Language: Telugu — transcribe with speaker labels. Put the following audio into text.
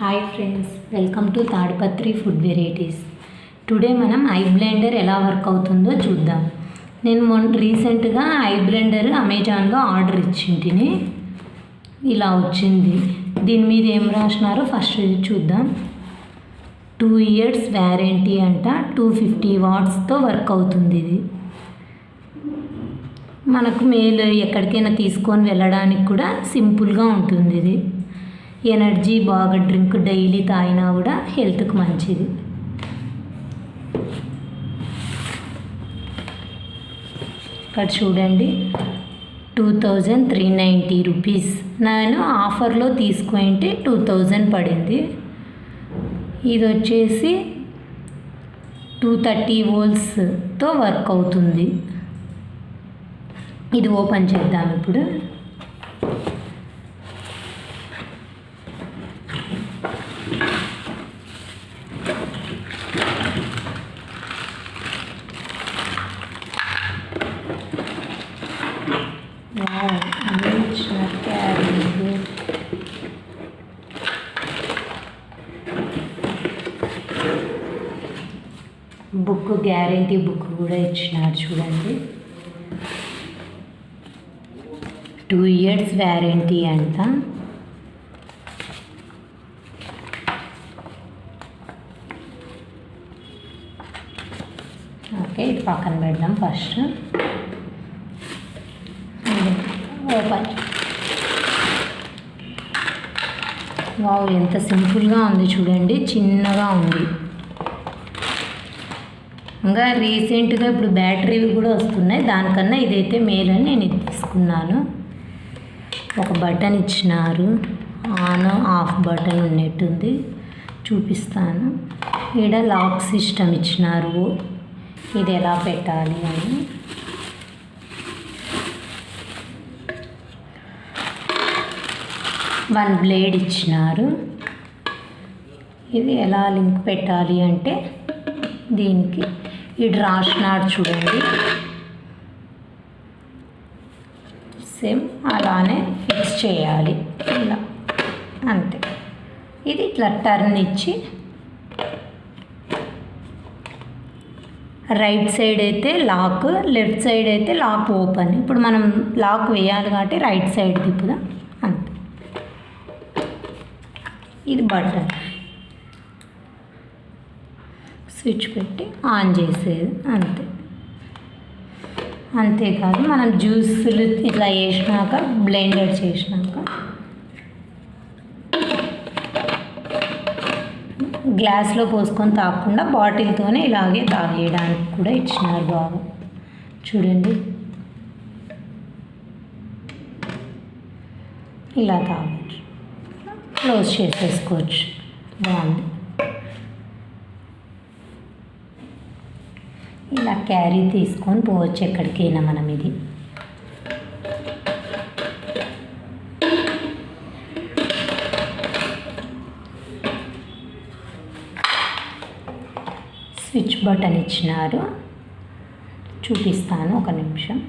Speaker 1: Hi friends, welcome to Tadipatri food varieties. Today మనం ఐ బ్లెండర్ ఎలా వర్క్ అవుతుందో చూద్దాం. నేను రీసెంట్గా ఐ బ్లెండర్ అమెజాన్లో ఆర్డర్ ఇచ్చింటిని. ఇలా వచ్చింది. దీని మీద ఏం రాసినారో ఫస్ట్ చూద్దాం. 2 years వ్యారంటీ అంట. 250 wattsతో వర్క్ అవుతుంది. ఇది మనకు మేలు ఎక్కడికైనా తీసుకొని వెళ్ళడానికి కూడా సింపుల్గా ఉంటుంది. ఇది ఎనర్జీ బాగా డ్రింక్ డైలీ తాగినా కూడా హెల్త్కి మంచిది. ఇక్కడ చూడండి, 2390 రూపీస్. నేను ఆఫర్లో తీసుకుంటే 2000 పడింది. ఇది వచ్చేసి 230 voltsతో వర్క్ అవుతుంది. ఇది ఓపెన్ చేద్దాం ఇప్పుడు. బుక్, గ్యారంటీ బుక్ కూడా ఇచ్చినారు చూడండి. 2 years వ్యారంటీ అంట. ఓకే, ఇది పక్కన పెడదాం. First open. వావ్, ఎంత సింపుల్గా ఉంది చూడండి, చిన్నగా ఉంది. ఇంకా రీసెంట్గా ఇప్పుడు బ్యాటరీవి కూడా వస్తున్నాయి. దానికన్నా ఇదైతే మేలని నేను ఇది తీసుకున్నాను. ఒక బటన్ ఇచ్చినారు, ఆన్ ఆఫ్ బటన్ ఉన్నట్టుంది. చూపిస్తాను. ఈడ లాక్ సిస్టమ్ ఇచ్చినారు, ఇది ఎలా పెట్టాలి అని. వన్ బ్లేడ్ ఇచ్చినారు. ఇది ఎలా లింక్ పెట్టాలి అంటే దీనికి ఇది రాసినాడు చూడండి. సేమ్ అలానే ఫిక్స్ చేయాలి, ఇలా అంతే. ఇది ఇట్లా టర్న్ ఇచ్చి రైట్ సైడ్ అయితే లాక్, లెఫ్ట్ సైడ్ అయితే లాక్ ఓపెన్. ఇప్పుడు మనం లాక్ వేయాలి కాబట్టి రైట్ సైడ్ తిప్పుదాం, అంతే. ఇది బటన్, స్విచ్ పెట్టి ఆన్ చేసేది, అంతే. అంతేకాదు మనం జ్యూసులు ఇట్లా వేసినాక, బ్లెండర్ చేసినాక గ్లాస్లో పోసుకొని తాగకుండా బాటిల్తోనే ఇలాగే తాగేయడానికి కూడా ఇచ్చినారు. బాగా చూడండి, ఇలా తాగొచ్చు, క్లోజ్ చేసేసుకోవచ్చు. బాగుంది. ఇలా క్యారీ తీసుకొని పోవచ్చు ఎక్కడికైనా మనం. ఇది స్విచ్ బటన్ ఇచ్చినారు, చూపిస్తాను ఒక నిమిషం.